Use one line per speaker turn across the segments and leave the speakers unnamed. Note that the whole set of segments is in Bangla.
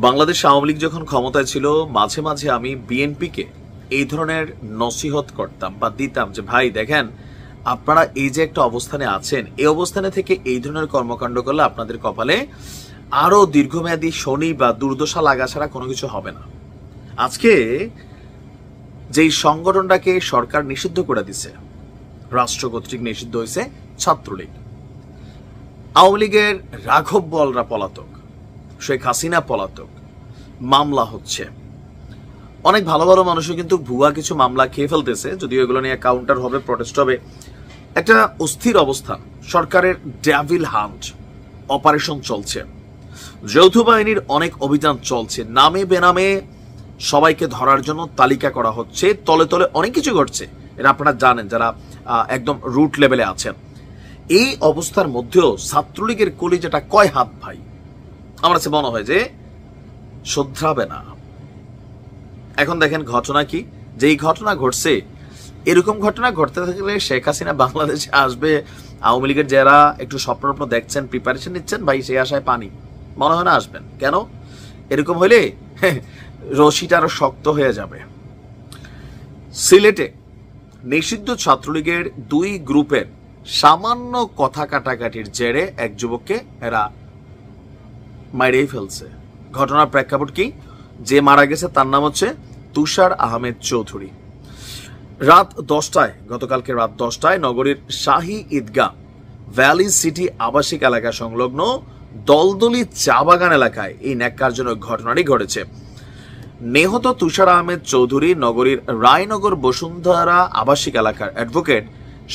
বাংলাদেশ আওয়ামী লীগ যখন ক্ষমতায় ছিল মাঝে মাঝে আমি বিএনপিকে এই ধরনের নসিহত করতাম বা দিতাম যে ভাই দেখেন আপনারা এই যে একটা অবস্থানে আছেন এই অবস্থানে থেকে এই ধরনের কর্মকাণ্ড করলে আপনাদের কপালে আরো দীর্ঘমেয়াদী শনি বা দুর্দশা লাগা ছাড়া কোনো কিছু হবে না। আজকে যেই সংগঠনটাকে সরকার নিষিদ্ধ করে দিছে, রাষ্ট্র কর্তৃক নিষিদ্ধ হয়েছে ছাত্রলীগ। আওয়ামী লীগের রাঘব বোয়ালরা পলাতক, শেখ হাসিনা পলাতক, মামলা হচ্ছে। অনেক ভালো ভালো মানুষও কিন্তু ভুয়া কিছু মামলা খেয়ে ফেলতেছে, যদিও এগুলো নিয়ে কাউন্টার হবে, প্রটেস্ট হবে। একটা অস্থির অবস্থান, সরকারের ডেভিল হান্ট অপারেশন চলছে, যৌথ বাহিনীর অনেক অভিযান চলছে, নামে বেনামে সবাইকে ধরার জন্য তালিকা করা হচ্ছে, তলে তলে অনেক কিছু ঘটছে। এটা আপনারা জানেন যারা একদম রুট লেভেলে আছেন। এই অবস্থার মধ্যেও ছাত্রলীগের কলিজাটা কয় হাত ভাই, আমার কাছে মনে হয় যে শুধরাবে না। এখন দেখেন ঘটনা কি, যে এই ঘটনা ঘটছে, এরকম ঘটনা ঘটতে থাকলে শেখ হাসিনা বাংলাদেশে আসবে, আওয়ামী লীগের যারা একটু স্বপ্ন দেখছেন, প্রিপারেশন নিচ্ছেন, ভাই সেই আশায় পানি, মনে হয় না আসবেন। কেন? এরকম হইলে রশিটা আরো শক্ত হয়ে যাবে। সিলেটে নিষিদ্ধ ছাত্রলীগের দুই গ্রুপের সামান্য কথা কাটাকাটির জেরে এক যুবককে এরা মাইরেই ফেলছে। ঘটনার প্রেক্ষাপট কি? যে মারা গেছে তার নাম হচ্ছে তুষার আহমেদ চৌধুরী। রাত 10টায়, গতকালকে রাত 10টায় নগরীর শাহী ঈদগাহ ভ্যালি সিটি আবাসিক এলাকা সংলগ্ন দলদলি চা বাগান এলাকায় এই ন্যাক্কারজনক ঘটনাটি ঘটেছে। নিহত তুষার আহমেদ চৌধুরী নগরীর রায়নগর বসুন্ধরা আবাসিক এলাকার অ্যাডভোকেট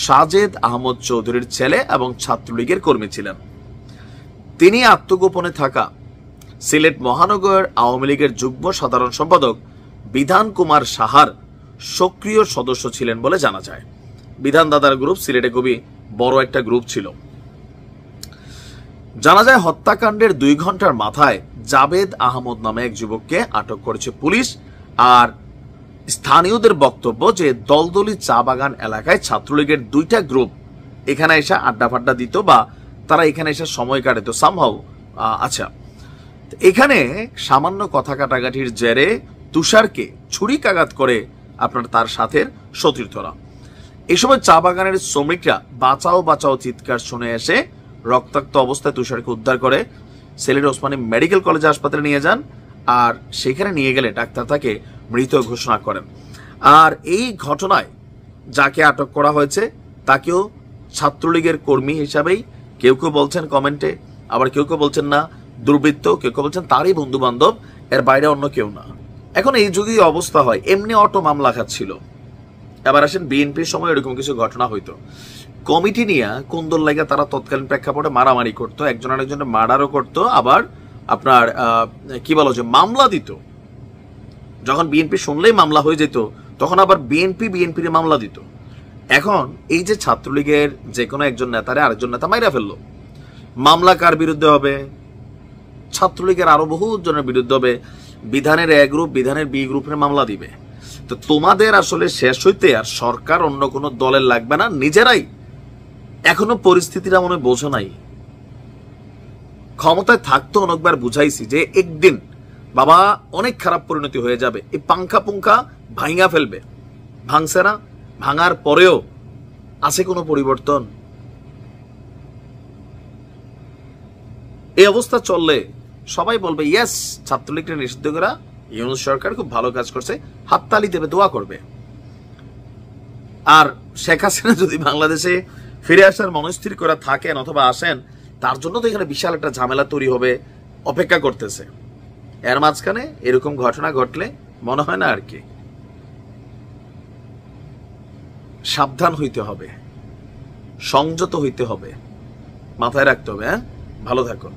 সাজেদ আহমদ চৌধুরীর ছেলে এবং ছাত্রলীগের কর্মী ছিলেন। তিনি আত্মগোপনে থাকা সিলেট মহানগর আওয়ামী লীগের যুগ্ম সাধারণ সম্পাদক বিধান কুমার সাহার সক্রিয় সদস্য ছিলেন বলে জানা যায়। বিধান দাদার গ্রুপ সিলেটে খুবই বড় একটা গ্রুপ ছিল। জানা যায় হত্যাকাণ্ডের 2 ঘন্টার মাথায় জাবেদ আহমদ নামে এক যুবককে আটক করেছে পুলিশ। আর স্থানীয়দের বক্তব্য যে দলদলি চা বাগান এলাকায় ছাত্রলীগের 2টা গ্রুপ এখানে এসে আড্ডা ফাড্ডা দিত বা তারা এখানে এসে সময় কাটাত সামহাউ। আচ্ছা, এখানে সামান্য কথা কাটাকাটির জেরে তুষারকে ছুরিকাঘাত করে আপনার তার সাথে সতীর্থরা। এই সময় চা বাগানের শ্রমিকরা বাঁচাও বাঁচাও চিৎকার শুনে এসে রক্তাক্ত অবস্থায় তুষারকে উদ্ধার করে সিলেট ওসমানী মেডিকেল কলেজ হাসপাতালে নিয়ে যান। আর সেখানে নিয়ে গেলে ডাক্তার তাকে মৃত ঘোষণা করেন। আর এই ঘটনায় যাকে আটক করা হয়েছে তাকেও ছাত্রলীগের কর্মী হিসাবেই কেউ কেউ বলছেন কমেন্টে, আবার কেউ কেউ বলছেন না দুর্বৃত্ত, কেউ কেউ বলছেন তারই বন্ধু বান্ধব, এর বাইরে অন্য কেউ না। এখন এই যুগে অবস্থা হয়, এমনি অটো মামলা খাচ্ছিল। এবার আসেন বিএনপির সময় এরকম কিছু ঘটনা হইতো, কমিটি নিয়ে কোন্দল লাগা তারা তৎকালীন প্রেক্ষাপটে মারামারি করতো, একজন আরেকজনের মার্ডারও করতো, আবার আপনার কি বলো যে মামলা দিত। যখন বিএনপি শুনলেই মামলা হয়ে যেত তখন আবার বিএনপির মামলা দিত। এখন এই যে ছাত্রলীগের যে কোনো একজন নেতারে আরেকজন নেতা মাইরা ফেললো, মামলা কার বিরুদ্ধে হবে? ছাত্রলীগের আরো বহু জনের বিরুদ্ধে হবে। বিধানের এ গ্রুপ বিধানের বি গ্রুপের মামলা দিবে। তো তোমাদের আসলে শেষ হইতে আর সরকার অন্য কোনো দলের লাগবে না, নিজেরাই এখনো পরিস্থিতিটা মনে বোঝো নাই। ক্ষমতায় থাকতো অনেকবার বুঝাইছি যে একদিন বাবা অনেক খারাপ পরিণতি হয়ে যাবে, এই পাংখা পুঙ্খা ভাঙা ফেলবে। ভাঙছে না? ভাঙার পরেও আছে কোনো পরিবর্তন? এই অবস্থা চললে সবাই বলবে ইয়েস, ছাত্রলীগকে নিষিদ্ধ করা ইউনূস সরকার খুব ভালো কাজ করছে, হাততালি দেবে, দোয়া করবে। আর শেখ হাসিনা যদি বাংলাদেশে ফিরে আসার মনস্থির করে থাকেন অথবা আসেন, তার জন্য তো এখানে বিশাল একটা ঝামেলা তৈরি হবে, অপেক্ষা করতেছে। এর মাঝখানে এরকম ঘটনা ঘটলে মনে হয় না আর কি। সাবধান হইতে হবে, সংযত হইতে হবে, মাথায় রাখতে হবে। হ্যাঁ, ভালো থাকুন।